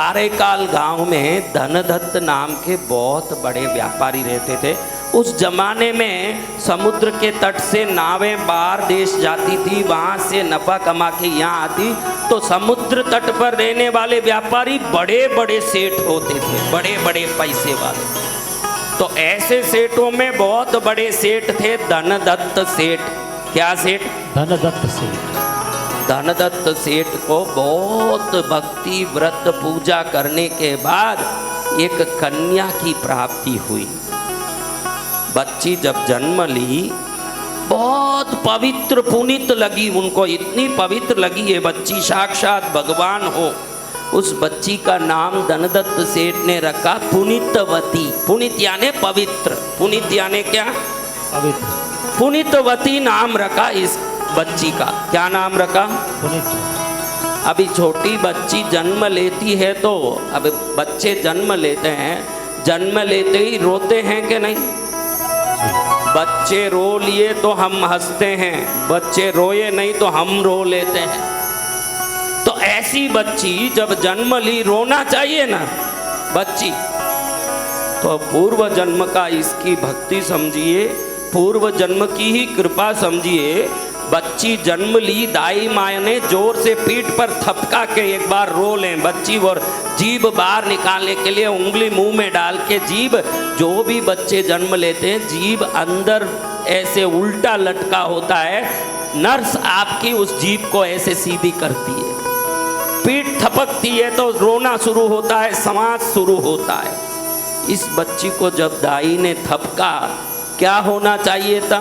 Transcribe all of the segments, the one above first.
कारेकाल गांव में धनदत्त नाम के बहुत बड़े व्यापारी रहते थे। उस जमाने में समुद्र के तट से नावें बाहर देश जाती थी, वहाँ से नफा कमा के यहाँ आती, तो समुद्र तट पर रहने वाले व्यापारी बड़े बड़े सेठ होते थे, बड़े बड़े पैसे वाले। तो ऐसे सेठों में बहुत बड़े सेठ थे धनदत्त सेठ। क्या सेठ? धनदत्त सेठ। धनदत्त सेठ को बहुत भक्ति व्रत पूजा करने के बाद एक कन्या की प्राप्ति हुई। बच्ची जब जन्म ली बहुत पवित्र पुनीत लगी उनको, इतनी पवित्र लगी ये बच्ची साक्षात भगवान हो। उस बच्ची का नाम धनदत्त सेठ ने रखा पुनीतवती। पुनीत यानी पवित्र, पुनीत यानी क्या? पवित्र। पुनीतवती नाम रखा इस बच्ची का। क्या नाम रखा? पुनीत। अभी छोटी बच्ची जन्म लेती है तो अब बच्चे जन्म लेते हैं, जन्म लेते ही रोते हैं कि नहीं? बच्चे रो लिए तो हम हंसते हैं, बच्चे रोए नहीं तो हम रो लेते हैं। तो ऐसी बच्ची जब जन्म ली रोना चाहिए ना बच्ची। तो पूर्व जन्म का इसकी भक्ति समझिए, पूर्व जन्म की ही कृपा समझिए। बच्ची जन्म ली, दाई माँ ने जोर से पीठ पर थपका के एक बार रो लें बच्ची, और जीभ बाहर निकालने के लिए उंगली मुंह में डाल के जीभ, जो भी बच्चे जन्म लेते हैं जीभ अंदर ऐसे उल्टा लटका होता है, नर्स आपकी उस जीभ को ऐसे सीधी करती है, पीठ थपकती है तो रोना शुरू होता है, समाज शुरू होता है। इस बच्ची को जब दाई ने थपका, क्या होना चाहिए था?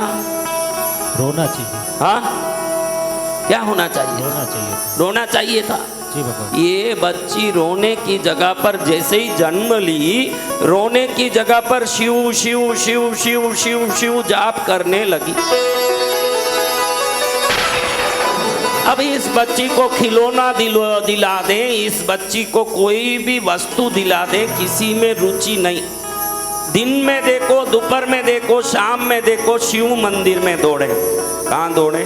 रोना चाहिए। हाँ, क्या होना चाहिए? रोना चाहिए। रोना चाहिए था जी बाबा। ये बच्ची रोने की जगह पर जैसे ही जन्म ली, रोने की जगह पर शिव शिव शिव शिव शिव शिव जाप करने लगी। अब इस बच्ची को खिलौना दिला दें, इस बच्ची को कोई भी वस्तु दिला दें, किसी में रुचि नहीं। दिन में देखो, दोपहर में देखो, शाम में देखो, शिव मंदिर में दौड़े। कहाँ दौड़े?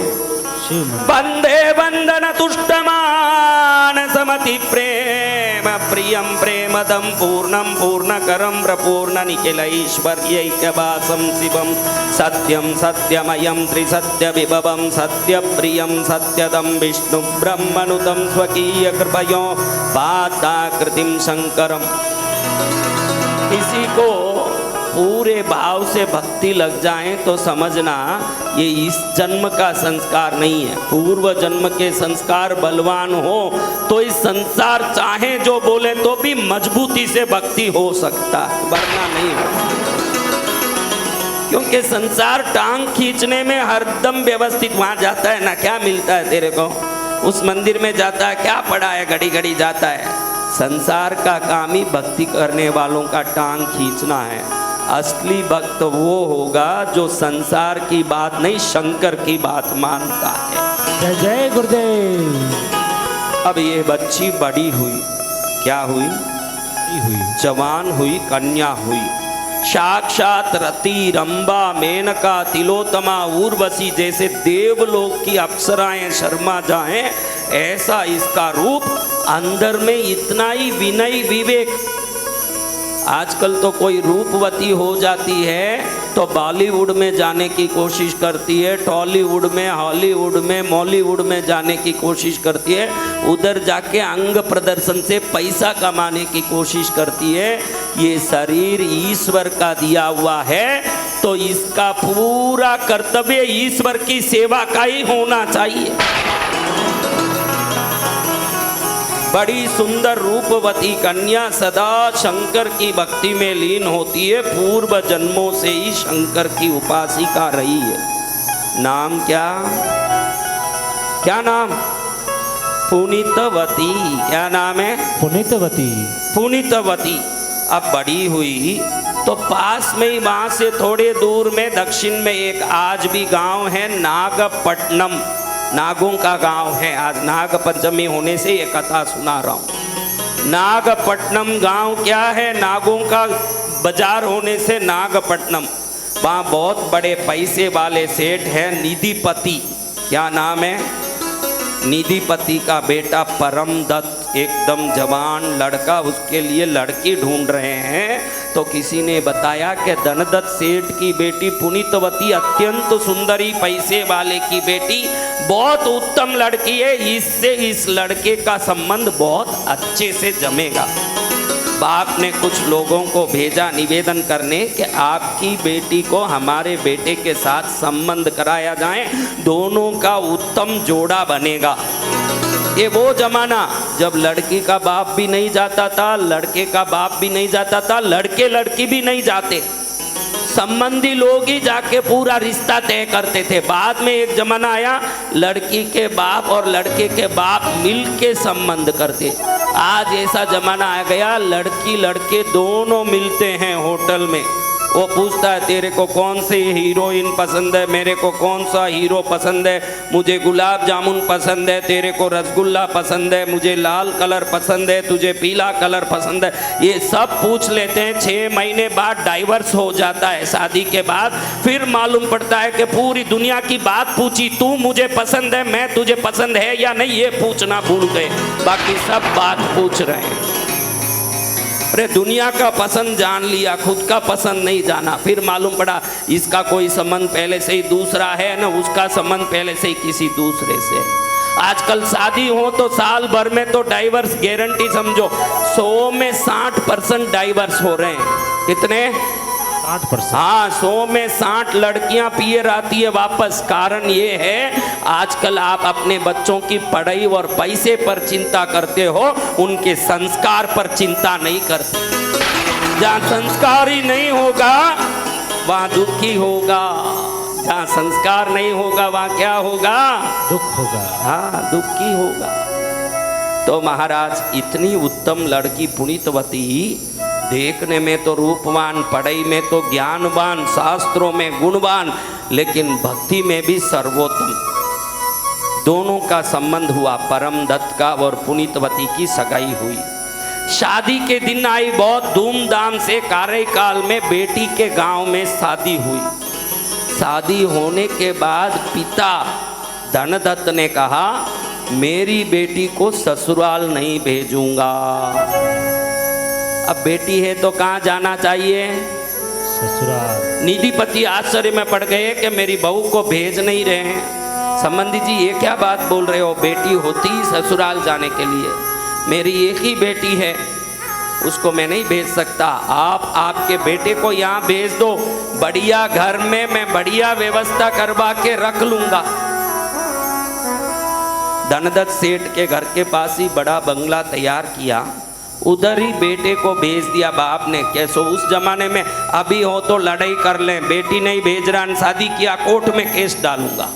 बंदे बंधन तुष्टमान समति प्रेम प्रियम प्रेमदम पूर्णम पूर्णकरम प्रपूर्ण निखिल ऐश्वर्यैक्यवासं शिवम सत्यम सत्यमयं त्रिसत्य विभवं सत्य प्रियम सत्यदम विष्णु ब्रह्मनुतं स्वकीय कृपयो पादाकृतिम शंकरम। किसी को पूरे भाव से भक्ति लग जाए तो समझना ये इस जन्म का संस्कार नहीं है, पूर्व जन्म के संस्कार बलवान हो तो इस संसार चाहे जो बोले तो भी मजबूती से भक्ति हो सकता है, वरना नहीं हो। क्योंकि संसार टांग खींचने में हरदम व्यवस्थित वहां जाता है ना, क्या मिलता है तेरे को? उस मंदिर में जाता है, क्या पड़ा है, घड़ी घड़ी जाता है। संसार का काम ही भक्ति करने वालों का टांग खींचना है। असली भक्त वो होगा जो संसार की बात नहीं, शंकर की बात मानता है। जय जय गुरुदेव। अब ये बच्ची बड़ी हुई, क्या हुई? जवान हुई, कन्या हुई। साक्षात रति, रंबा, मेनका, तिलोत्तमा, उर्वशी जैसे देवलोक की अप्सराएं शर्मा जाएं, ऐसा इसका रूप। अंदर में इतना ही विनय विवेक। आजकल तो कोई रूपवती हो जाती है तो बॉलीवुड में जाने की कोशिश करती है, टॉलीवुड में, हॉलीवुड में, मॉलीवुड में जाने की कोशिश करती है, उधर जाके अंग प्रदर्शन से पैसा कमाने की कोशिश करती है। ये शरीर ईश्वर का दिया हुआ है तो इसका पूरा कर्तव्य ईश्वर की सेवा का ही होना चाहिए। बड़ी सुंदर रूपवती कन्या सदा शंकर की भक्ति में लीन होती है, पूर्व जन्मों से ही शंकर की उपासिका रही है। नाम क्या? क्या नाम? पुनीतवती। क्या नाम है? पुनीतवती। पुनीतवती। अब बड़ी हुई तो पास में ही, वहां से थोड़े दूर में दक्षिण में एक आज भी गांव है नागपट्टनम, नागों का गांव है। आज नाग पंचमी होने से ये कथा सुना रहा हूँ। नागपट्टनम गांव क्या है? नागों का बाजार होने से नागपट्टनम। वहाँ बहुत बड़े पैसे वाले सेठ हैं निधिपति। क्या नाम है? निधिपति का बेटा परमदत्त। एकदम जवान लड़का, उसके लिए लड़की ढूंढ रहे हैं। तो किसी ने बताया कि धनदत्त सेठ की बेटी पुनीतवती अत्यंत सुंदरी, पैसे वाले की बेटी, बहुत उत्तम लड़की है, इससे इस लड़के का संबंध बहुत अच्छे से जमेगा। बाप ने कुछ लोगों को भेजा निवेदन करने कि आपकी बेटी को हमारे बेटे के साथ संबंध कराया जाए, दोनों का उत्तम जोड़ा बनेगा। ये वो जमाना जब लड़की का बाप भी नहीं जाता था, लड़के का बाप भी नहीं जाता था, लड़के लड़की भी नहीं जाते, संबंधी लोग ही जाके पूरा रिश्ता तय करते थे। बाद में एक जमाना आया लड़की के बाप और लड़के के बाप मिल के संबंध करते। आज ऐसा जमाना आ गया लड़की लड़के दोनों मिलते हैं होटल में। वो पूछता है तेरे को कौन सी हीरोइन पसंद है, मेरे को कौन सा हीरो पसंद है, मुझे गुलाब जामुन पसंद है, तेरे को रसगुल्ला पसंद है, मुझे लाल कलर पसंद है, तुझे पीला कलर पसंद है। ये सब पूछ लेते हैं। 6 महीने बाद डाइवर्स हो जाता है शादी के बाद। फिर मालूम पड़ता है कि पूरी दुनिया की बात पूछी, तू मुझे पसंद है, मैं तुझे पसंद है या नहीं, ये पूछना भूल गए, बाकी सब बात पूछ रहे हैं। अरे दुनिया का पसंद जान लिया, खुद का पसंद नहीं जाना। फिर मालूम पड़ा इसका कोई संबंध पहले से ही दूसरा है ना, उसका संबंध पहले से ही किसी दूसरे से। आजकल शादी हो तो साल भर में तो डाइवर्स गारंटी समझो। 100 में 60% डाइवर्स हो रहे हैं। कितने? 60%। हाँ, 100 में 60 लड़कियां पिए आती है वापस। कारण ये है आजकल आप अपने बच्चों की पढ़ाई और पैसे पर चिंता करते हो, उनके संस्कार पर चिंता नहीं करते। जहाँ संस्कार ही नहीं होगा वहाँ दुखी होगा, जहाँ संस्कार नहीं होगा वहाँ क्या होगा? दुख होगा। हाँ, दुखी होगा। तो महाराज इतनी उत्तम लड़की पुनीतवती, देखने में तो रूपवान, पढ़ाई में तो ज्ञानवान, शास्त्रों में गुणवान, लेकिन भक्ति में भी सर्वोत्तम। दोनों का संबंध हुआ, परमदत्त का और पुनीतवती की सगाई हुई। शादी के दिन आई, बहुत धूमधाम से कार्यकाल में बेटी के गांव में शादी हुई। शादी होने के बाद पिता धनदत्त ने कहा मेरी बेटी को ससुराल नहीं भेजूंगा। अब बेटी है तो कहाँ जाना चाहिए? ससुराल। निधिपति आश्चर्य में पड़ गए कि मेरी बहू को भेज नहीं रहे हैं। संबंधी जी ये क्या बात बोल रहे हो, बेटी होती ससुराल जाने के लिए, मेरी एक ही बेटी है, उसको मैं नहीं भेज सकता। आप आपके बेटे को यहाँ भेज दो, बढ़िया घर में मैं बढ़िया व्यवस्था करवा के रख लूंगा। धनदत्त सेठ के घर के पास ही बड़ा बंगला तैयार किया, उधर ही बेटे को भेज दिया बाप ने। कैसो उस जमाने में अभी हो तो लड़ाई कर लें, बेटी नहीं भेज रहा, शादी किया, कोर्ट में केस डालूंगा।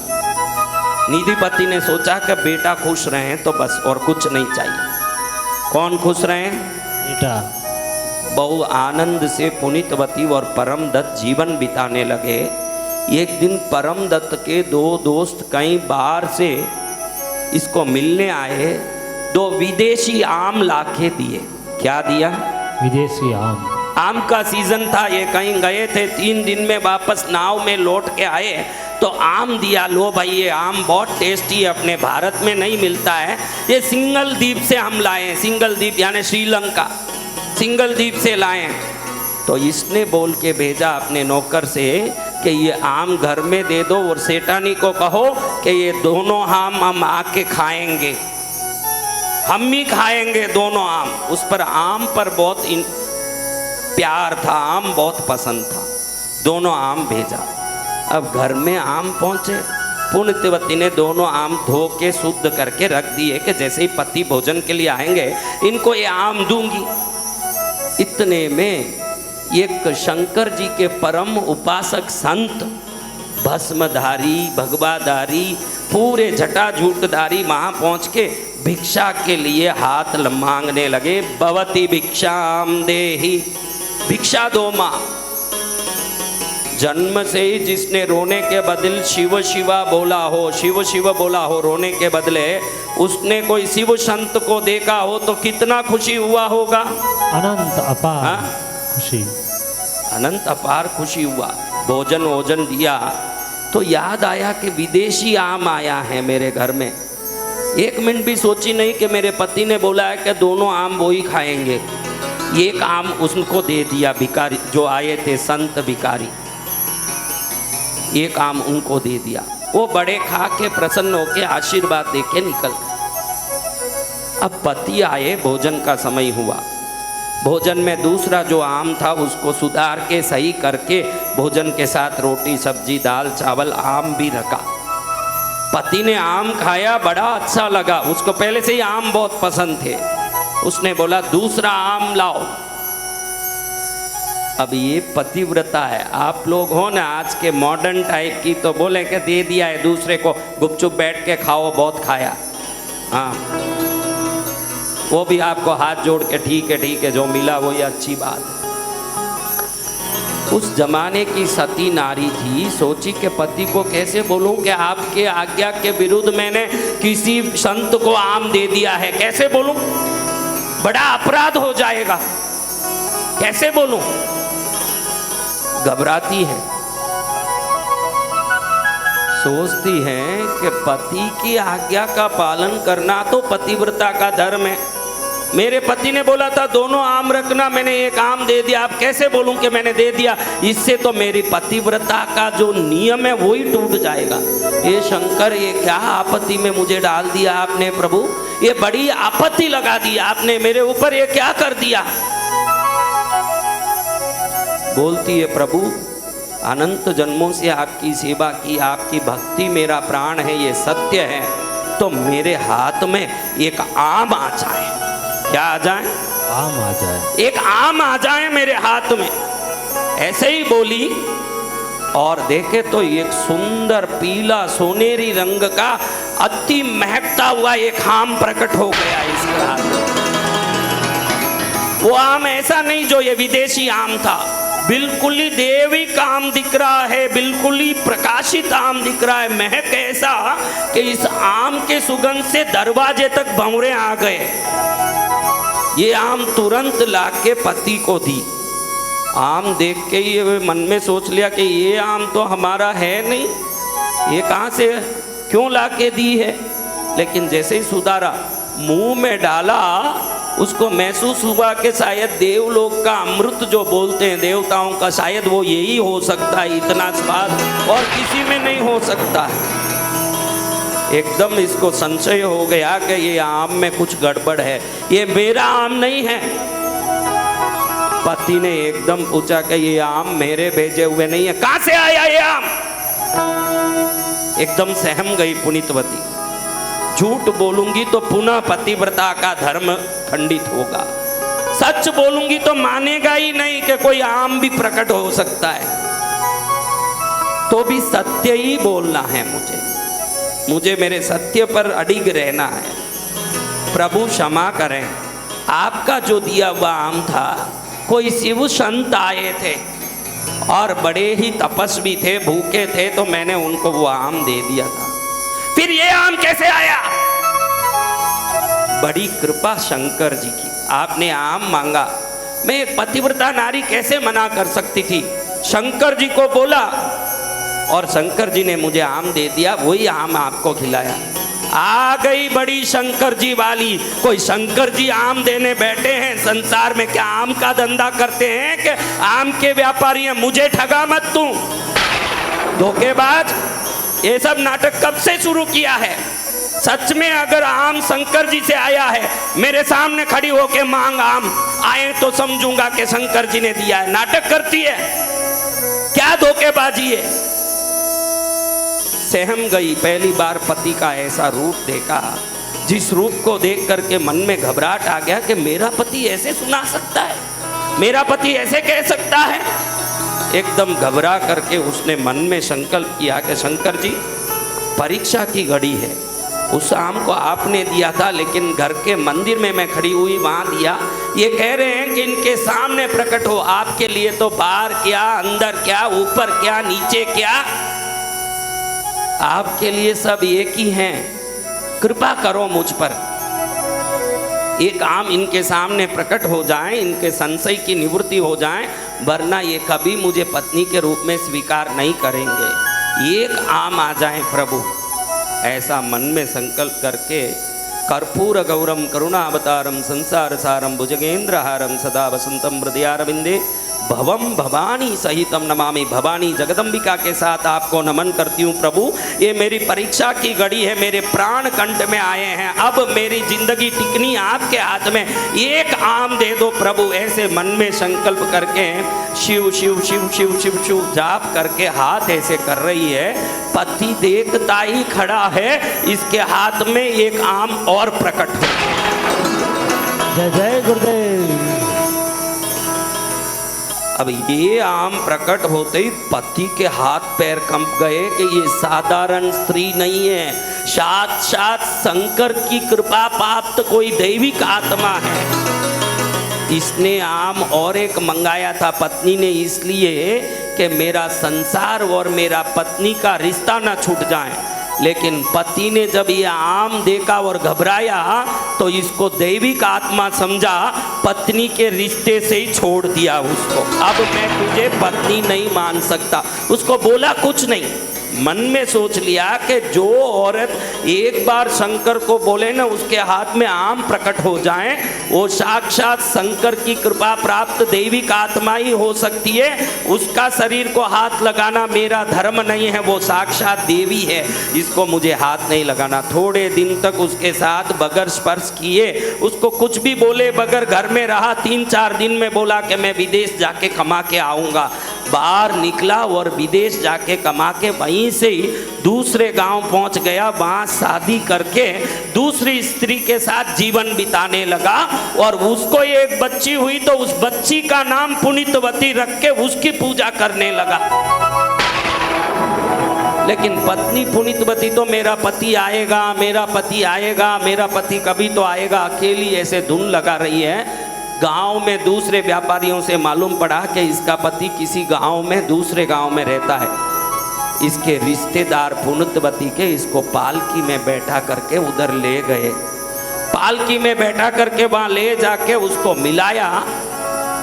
निधिपति ने सोचा कि बेटा खुश रहे तो बस, और कुछ नहीं चाहिए। कौन खुश रहे? बेटा। बहु आनंद से पुनीतवती और परमदत्त जीवन बिताने लगे। एक दिन परमदत्त के 2 दोस्त कई बार से इसको मिलने आए, 2 विदेशी आम लाके दिए। क्या दिया? विदेशी आम। आम का सीजन था, ये कहीं गए थे, 3 दिन में वापस नाव में लौट के आए तो आम दिया। लो भाई ये आम बहुत टेस्टी है, अपने भारत में नहीं मिलता है, ये सिंगल द्वीप से हम लाए हैं। सिंगल द्वीप यानी श्रीलंका, सिंगल द्वीप से लाए। तो इसने बोल के भेजा अपने नौकर से कि ये आम घर में दे दो और सेठानी को कहो कि ये दोनों आम हम आके खाएंगे, हम ही खाएंगे दोनों आम। उस पर आम पर बहुत प्यार था, आम बहुत पसंद था, दोनों आम भेजा। अब घर में आम पहुंचे, पुण्यवती ने दोनों आम धो के शुद्ध करके रख दिए कि जैसे ही पति भोजन के लिए आएंगे इनको ये आम दूंगी। इतने में एक शंकर जी के परम उपासक संत, भस्मधारी, भगवाधारी, पूरे जटाजूटधारी वहाँ पहुँच के भिक्षा के लिए हाथ मांगने लगे। भवती भिक्षाम देहि, भिक्षा दो माँ। जन्म से ही जिसने रोने के बदले शिव शिवा बोला हो, शिव शिव बोला हो रोने के बदले, उसने कोई शिव संत को देखा हो तो कितना खुशी हुआ होगा। अनंत अपार खुशी, अनंत अपार खुशी हुआ। भोजन वोजन दिया तो याद आया कि विदेशी आम आया है मेरे घर में, एक मिनट भी सोची नहीं कि मेरे पति ने बोला है कि दोनों आम वो ही खाएंगे। एक आम उसको दे दिया, भिखारी जो आए थे संत भिखारी, एक आम उनको दे दिया। वो बड़े खा के प्रसन्न होके आशीर्वाद दे के निकल गए। अब पति आए, भोजन का समय हुआ। भोजन में दूसरा जो आम था उसको सुधार के सही करके भोजन के साथ रोटी सब्जी दाल चावल आम भी रखा। पति ने आम खाया, बड़ा अच्छा लगा, उसको पहले से ही आम बहुत पसंद थे। उसने बोला दूसरा आम लाओ। अब ये पतिव्रता है। आप लोग हो ना आज के मॉडर्न टाइप की, तो बोले कि दे दिया है दूसरे को, गुपचुप बैठ के खाओ, बहुत खाया। हाँ, वो भी आपको हाथ जोड़ के ठीक है जो मिला वही अच्छी बात है। उस जमाने की सती नारी थी, सोची कि पति को कैसे बोलूं कि आपके आज्ञा के विरुद्ध मैंने किसी संत को आम दे दिया है, कैसे बोलूं, बड़ा अपराध हो जाएगा, कैसे बोलूं। घबराती है, सोचती है कि पति की आज्ञा का पालन करना तो पतिव्रता का धर्म है। मेरे पति ने बोला था दोनों आम रखना, मैंने एक आम दे दिया, अब कैसे बोलूं कि मैंने दे दिया, इससे तो मेरी पतिव्रता का जो नियम है वो ही टूट जाएगा। ये शंकर, ये क्या आपत्ति में मुझे डाल दिया आपने प्रभु, ये बड़ी आपत्ति लगा दी आपने मेरे ऊपर, ये क्या कर दिया। बोलती है प्रभु अनंत जन्मों से आपकी सेवा की, आपकी भक्ति मेरा प्राण है, ये सत्य है, तो मेरे हाथ में एक आम आ जाए। क्या आ जाए? आम आ जाए, एक आम आ जाए मेरे हाथ में। ऐसे ही बोली और देखे तो एक सुंदर पीला सोनेरी रंग का अति महकता हुआ एक आम प्रकट हो गया इसके हाथ में। वो आम ऐसा नहीं जो ये विदेशी आम था, बिल्कुल ही देविक आम दिख रहा है, बिल्कुल ही प्रकाशित आम दिख रहा है। महक ऐसा कि इस आम के सुगंध से दरवाजे तक भंवरे आ गए। ये आम तुरंत लाके पति को दी। आम देख के ये मन में सोच लिया कि ये आम तो हमारा है नहीं, ये कहाँ से क्यों लाके दी है। लेकिन जैसे ही सुधारा, मुंह में डाला, उसको महसूस हुआ कि शायद देवलोक का अमृत जो बोलते हैं देवताओं का, शायद वो यही हो सकता है, इतना स्वाद और किसी में नहीं हो सकता है। एकदम इसको संशय हो गया कि ये आम में कुछ गड़बड़ है, ये मेरा आम नहीं है। पति ने एकदम पूछा कि ये आम मेरे भेजे हुए नहीं है, कहां से आया ये आम। एकदम सहम गई पुनीतवती, झूठ बोलूंगी तो पुनः पतिव्रता का धर्म खंडित होगा, सच बोलूंगी तो मानेगा ही नहीं कि कोई आम भी प्रकट हो सकता है। तो भी सत्य ही बोलना है मुझे मेरे सत्य पर अडिग रहना है। प्रभु क्षमा करें, आपका जो दिया हुआ आम था, कोई शिव संत आए थे और बड़े ही तपस्वी थे, भूखे थे, तो मैंने उनको वो आम दे दिया था। फिर ये आम कैसे आया? बड़ी कृपा शंकर जी की, आपने आम मांगा, मैं एक पतिव्रता नारी कैसे मना कर सकती थी। शंकर जी को बोला और शंकर जी ने मुझे आम दे दिया, वही आम आपको खिलाया। आ गई बड़ी शंकर जी वाली, कोई शंकर जी आम देने बैठे हैं संसार में, क्या आम का धंधा करते हैं कि आम के व्यापारी हैं। मुझे ठगा मत तू धोखेबाज। ये सब नाटक कब से शुरू किया है? सच में अगर आम शंकर जी से आया है, मेरे सामने खड़ी होके मांग आम, आए तो समझूंगा कि शंकर जी ने दिया है। नाटक करती है, क्या धोखेबाजी है। सहम गई, पहली बार पति का ऐसा रूप देखा, जिस रूप को देख करके मन में घबराहट आ गया कि मेरा पति ऐसे सुना सकता है, मेरा पति ऐसे कह सकता है। एकदम घबरा करके उसने मन में संकल्प किया कि शंकर जी, परीक्षा की घड़ी है, उस आम को आपने दिया था, लेकिन घर के मंदिर में मैं खड़ी हुई वहाँ दिया। ये कह रहे हैं कि इनके सामने प्रकट हो, आपके लिए तो बाहर क्या, अंदर क्या, ऊपर क्या, नीचे क्या, आपके लिए सब एक ही हैं। कृपा करो मुझ पर, एक आम इनके सामने प्रकट हो जाए, इनके संशय की निवृत्ति हो जाए, वरना ये कभी मुझे पत्नी के रूप में स्वीकार नहीं करेंगे। एक आम आ जाए प्रभु, ऐसा मन में संकल्प करके कर्पूर गौरम करुणावतारम संसार सारम भुजगेंद्रहारम सदा वसंतम हृदयारविंदे भवम भवानी सहितम नमामि। भवानी जगदम्बिका के साथ आपको नमन करती हूँ प्रभु। ये मेरी परीक्षा की घड़ी है, मेरे प्राण कंठ में आए हैं, अब मेरी जिंदगी टिकनी आपके हाथ में, एक आम दे दो प्रभु। ऐसे मन में संकल्प करके शिव शिव शिव शिव शिव शिव जाप करके हाथ ऐसे कर रही है। पति देखता ही खड़ा है, इसके हाथ में एक आम और प्रकट हो। जय जय गुरुदेव। अब ये आम प्रकट होते ही पति के हाथ पैर कंप गए कि ये साधारण स्त्री नहीं है, साक्षात शंकर की कृपा प्राप्त कोई दैविक आत्मा है। इसने आम और एक मंगाया था पत्नी ने, इसलिए कि मेरा संसार और मेरा पत्नी का रिश्ता ना छूट जाए। लेकिन पति ने जब ये आम देखा और घबराया तो इसको दैविक आत्मा समझा, पत्नी के रिश्ते से ही छोड़ दिया उसको। अब मैं तुझे पत्नी नहीं मान सकता। उसको बोला कुछ नहीं, मन में सोच लिया कि जो औरत एक बार शंकर को बोले ना उसके हाथ में आम प्रकट हो जाए, वो साक्षात शंकर की कृपा प्राप्त दैविक आत्मा ही हो सकती है। उसका शरीर को हाथ लगाना मेरा धर्म नहीं है, वो साक्षात देवी है, इसको मुझे हाथ नहीं लगाना। थोड़े दिन तक उसके साथ बगैर स्पर्श किए, उसको कुछ भी बोले बगैर घर में रहा। 3-4 दिन में बोला कि मैं विदेश जाके कमा के आऊँगा। बाहर निकला और विदेश जाके कमा के वहीं से ही दूसरे गांव पहुंच गया। वहां शादी करके दूसरी स्त्री के साथ जीवन बिताने लगा और उसको एक बच्ची हुई तो उस बच्ची का नाम पुनीतवती रख के उसकी पूजा करने लगा। लेकिन पत्नी पुनीतवती तो मेरा पति आएगा, मेरा पति आएगा, मेरा पति कभी तो आएगा, अकेली ऐसे धुन लगा रही है। गांव में दूसरे व्यापारियों से मालूम पड़ा कि इसका पति किसी गांव में दूसरे गांव में रहता है। इसके रिश्तेदार पुनीतवती के इसको पालकी में बैठा करके उधर ले गए। पालकी में बैठा करके वहां ले जाके उसको मिलाया।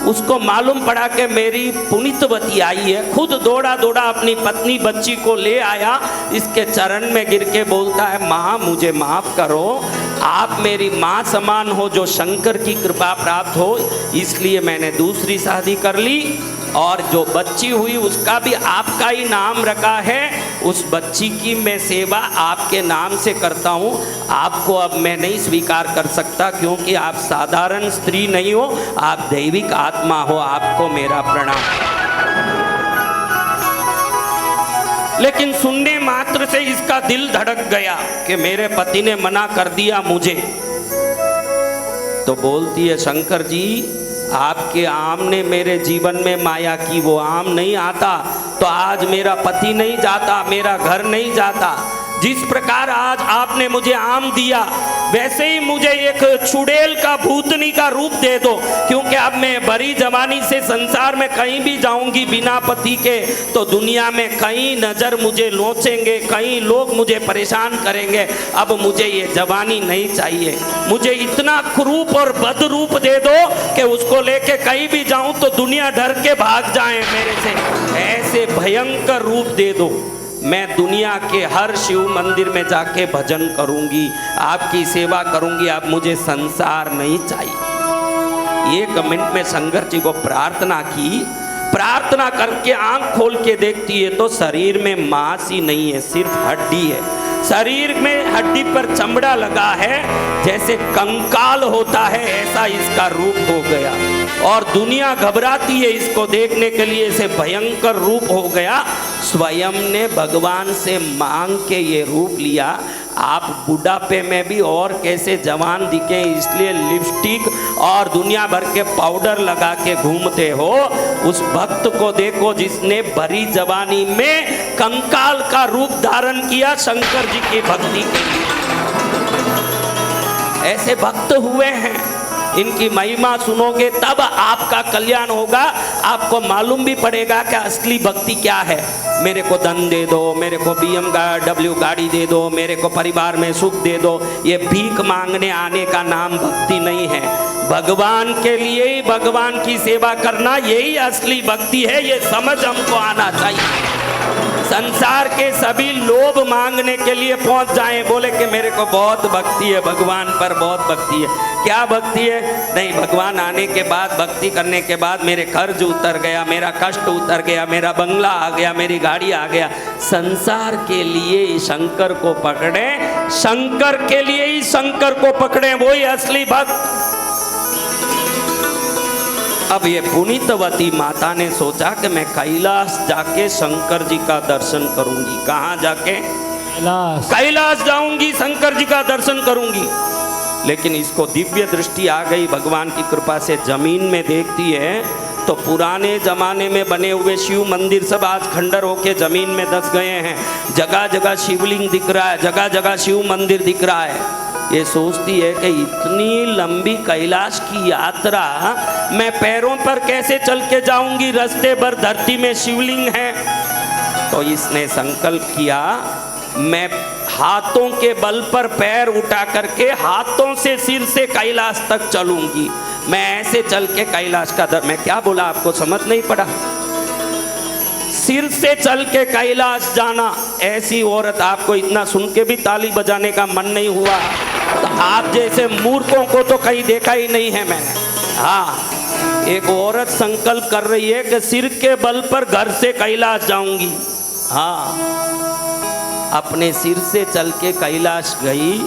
उसको मालूम पड़ा कि मेरी पुनीतवती आई है। खुद दौड़ा दौड़ा अपनी पत्नी बच्ची को ले आया, इसके चरण में गिर के बोलता है, माँ मुझे माफ करो, आप मेरी माँ समान हो जो शंकर की कृपा प्राप्त हो, इसलिए मैंने दूसरी शादी कर ली और जो बच्ची हुई उसका भी आपका ही नाम रखा है। उस बच्ची की मैं सेवा आपके नाम से करता हूँ। आपको अब मैं नहीं स्वीकार कर सकता क्योंकि आप साधारण स्त्री नहीं हो, आप दैविक आत्मा हो, आपको मेरा प्रणाम। लेकिन सुनने मात्र से इसका दिल धड़क गया कि मेरे पति ने मना कर दिया मुझे। तो बोलती है, शंकर जी आपके आम ने मेरे जीवन में माया की, वो आम नहीं आता तो आज मेरा पति नहीं जाता, मेरा घर नहीं जाता। जिस प्रकार आज आपने मुझे आम दिया वैसे ही मुझे एक चुड़ैल का भूतनी का रूप दे दो, क्योंकि अब मैं बड़ी जवानी से संसार में कहीं भी जाऊंगी बिना पति के तो दुनिया में कई नजर मुझे नोचेंगे, कई लोग मुझे परेशान करेंगे। अब मुझे ये जवानी नहीं चाहिए, मुझे इतना क्रूप और बदरूप दे दो कि उसको लेके कहीं भी जाऊं तो दुनिया डर के भाग जाए मेरे से। ऐसे भयंकर रूप दे दो, मैं दुनिया के हर शिव मंदिर में जाके भजन करूंगी, आपकी सेवा करूंगी, अब मुझे संसार नहीं चाहिए। 1 मिनट में शंकर जी को प्रार्थना की। प्रार्थना करके आंख खोल के देखती है तो शरीर में मांस ही नहीं है, सिर्फ हड्डी है। शरीर में हड्डी पर चमड़ा लगा है, जैसे कंकाल होता है ऐसा इसका रूप हो गया। और दुनिया घबराती है इसको देखने के लिए, इसे भयंकर रूप हो गया। स्वयं ने भगवान से मांग के ये रूप लिया। आप बुढ़ापे में भी और कैसे जवान दिखे, इसलिए लिपस्टिक और दुनिया भर के पाउडर लगा के घूमते हो। उस भक्त को देखो जिसने भरी जवानी में कंकाल का रूप धारण किया शंकर जी की भक्ति के लिए। ऐसे भक्त हुए हैं, इनकी महिमा सुनोगे तब आपका कल्याण होगा। आपको मालूम भी पड़ेगा कि असली भक्ति क्या है। मेरे को धन दे दो, मेरे को BMW गाड़ी दे दो, मेरे को परिवार में सुख दे दो, ये भीख मांगने आने का नाम भक्ति नहीं है। भगवान के लिए ही भगवान की सेवा करना यही असली भक्ति है, ये समझ हमको आना चाहिए। संसार के सभी लोभ मांगने के लिए पहुंच जाएं, बोले कि मेरे को बहुत भक्ति है, भगवान पर बहुत भक्ति है। क्या भक्ति है? नहीं, भगवान आने के बाद, भक्ति करने के बाद मेरे कर्ज उतर गया, मेरा कष्ट उतर गया, मेरा बंगला आ गया, मेरी गाड़ी आ गया। संसार के लिए शंकर को पकड़े, शंकर के लिए ही शंकर को पकड़े, वही असली भक्त। अब ये पुनीतवती माता ने सोचा कि मैं कैलाश जाके शंकर जी का दर्शन करूंगी। कहाँ जाके? कैलाश। कैलाश जाऊंगी, शंकर जी का दर्शन करूंगी। लेकिन इसको दिव्य दृष्टि आ गई, भगवान की कृपा से जमीन में देखती है तो पुराने जमाने में बने हुए शिव मंदिर सब आज खंडर होके जमीन में धंस गए हैं। जगह जगह शिवलिंग दिख रहा है, जगह जगह शिव मंदिर दिख रहा है। ये सोचती है कि इतनी लंबी कैलाश की यात्रा मैं पैरों पर कैसे चल के जाऊंगी, रास्ते भर धरती में शिवलिंग है। तो इसने संकल्प किया, मैं हाथों के बल पर पैर उठा करके हाथों से सिर से कैलाश तक चलूंगी। मैं ऐसे चल के कैलाश का मैं क्या बोला आपको समझ नहीं पड़ा? सिर से चल के कैलाश जाना। ऐसी औरत, आपको इतना सुन के भी ताली बजाने का मन नहीं हुआ? तो आप जैसे मूर्खों को तो कहीं देखा ही नहीं है मैंने। हाँ, एक औरत संकल्प कर रही है कि सिर के बल पर घर से कैलाश जाऊंगी। हाँ, अपने सिर से चल के कैलाश गई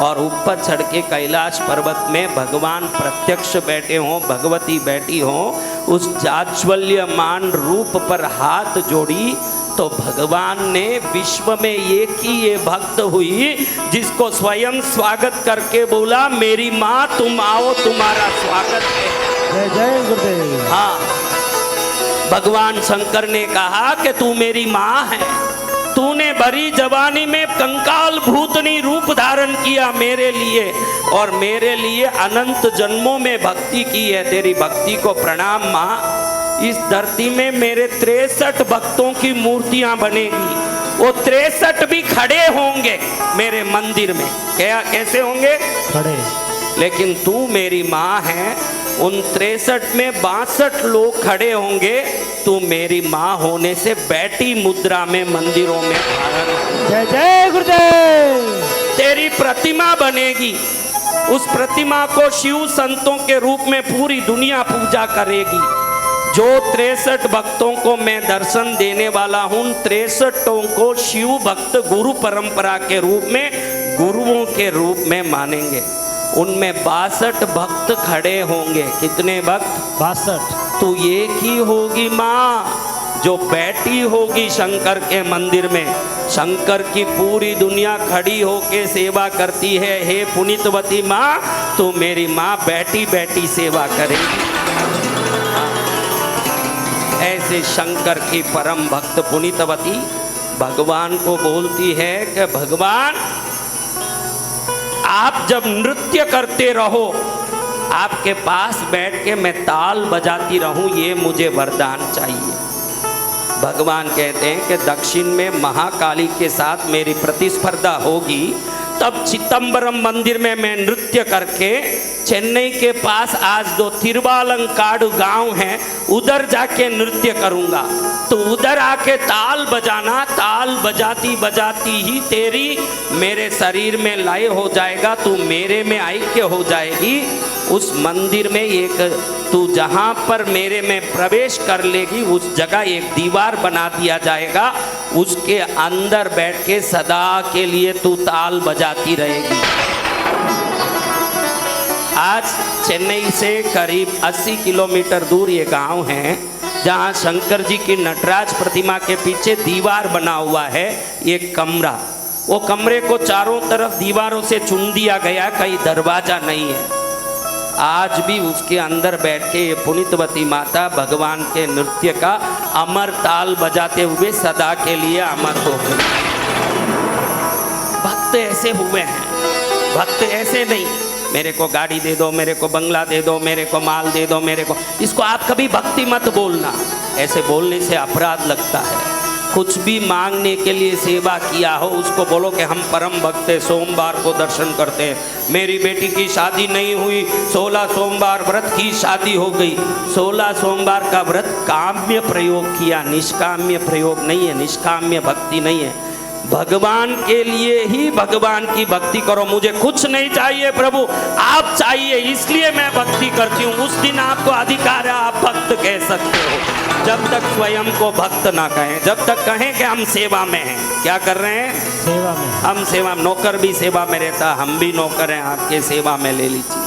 और ऊपर चढ़ के कैलाश पर्वत में भगवान प्रत्यक्ष बैठे हों, भगवती बैठी हों, उस जाज्वल्यमान रूप पर हाथ जोड़ी तो भगवान ने विश्व में एक ही ये भक्त हुई जिसको स्वयं स्वागत करके बोला, मेरी माँ तुम आओ, तुम्हारा स्वागत है। जय जय गुरुदेव। हाँ, भगवान शंकर ने कहा कि तू मेरी माँ है, तूने बड़ी जवानी में कंकाल भूतनी रूप धारण किया मेरे लिए और मेरे लिए अनंत जन्मों में भक्ति की है। तेरी भक्ति को प्रणाम माँ। इस धरती में मेरे 63 भक्तों की मूर्तियां बनेगी, वो 63 भी खड़े होंगे मेरे मंदिर में। क्या कैसे होंगे? खड़े। लेकिन तू मेरी माँ है, उन 63 में 62 लोग खड़े होंगे। तू मेरी माँ होने से बैठी मुद्रा में मंदिरों में धारण। जय जय गुरुदेव। तेरी प्रतिमा बनेगी, उस प्रतिमा को शिव संतों के रूप में पूरी दुनिया पूजा करेगी। जो 63 भक्तों को मैं दर्शन देने वाला हूँ, 63 को शिव भक्त गुरु परंपरा के रूप में, गुरुओं के रूप में मानेंगे। उनमें 62 भक्त खड़े होंगे। कितने भक्त? 62। तू एक ही होगी माँ जो बैठी होगी शंकर के मंदिर में। शंकर की पूरी दुनिया खड़ी होके सेवा करती है। हे पुनीतवती माँ, तू मेरी माँ बैठी बैठी सेवा करेगी। ऐसे शंकर की परम भक्त पुनीतवती भगवान को बोलती है कि भगवान, आप जब नृत्य करते रहो, आपके पास बैठ के मैं ताल बजाती रहूं, ये मुझे वरदान चाहिए। भगवान कहते हैं कि दक्षिण में महाकाली के साथ मेरी प्रतिस्पर्धा होगी, तब चिदंबरम मंदिर में मैं नृत्य करके चेन्नई के पास आज दो तिरुवालंकाडु गांव है, उधर जाके नृत्य करूंगा। तो उधर आके ताल बजाना, ताल बजाती बजाती ही तेरी मेरे शरीर में लय हो जाएगा, तू मेरे में ऐक्य हो जाएगी। उस मंदिर में एक तू जहाँ पर मेरे में प्रवेश कर लेगी, उस जगह एक दीवार बना दिया जाएगा, उसके अंदर बैठ के सदा के लिए तू ताल बजाती रहेगी। आज चेन्नई से करीब 80 किलोमीटर दूर ये गांव है, जहाँ शंकर जी की नटराज प्रतिमा के पीछे दीवार बना हुआ है एक कमरा। वो कमरे को चारों तरफ दीवारों से चुन दिया गया, कहीं दरवाजा नहीं है। आज भी उसके अंदर बैठ के ये पुनीतवती माता भगवान के नृत्य का अमर ताल बजाते हुए सदा के लिए अमर हो गई। भक्त ऐसे हुए हैं, भक्त ऐसे नहीं मेरे को गाड़ी दे दो, मेरे को बंगला दे दो, मेरे को माल दे दो, मेरे को, इसको आप कभी भक्ति मत बोलना। ऐसे बोलने से अपराध लगता है। कुछ भी मांगने के लिए सेवा किया हो उसको बोलो कि हम परम भक्त हैं, सोमवार को दर्शन करते हैं। मेरी बेटी की शादी नहीं हुई, 16 सोमवार व्रत की शादी हो गई। 16 सोमवार का व्रत काम्य प्रयोग किया, निष्काम्य प्रयोग नहीं है, निष्काम्य भक्ति नहीं है। भगवान के लिए ही भगवान की भक्ति करो। मुझे कुछ नहीं चाहिए प्रभु, आप चाहिए इसलिए मैं भक्ति करती हूँ। उस दिन आपको अधिकार है, आप भक्त कह सकते हो। जब तक स्वयं को भक्त ना कहें, जब तक कहें कि हम सेवा में हैं। क्या कर रहे हैं? सेवा में। हम सेवा, नौकर भी सेवा में रहता, हम भी नौकर हैं, आपके सेवा में ले लीजिए।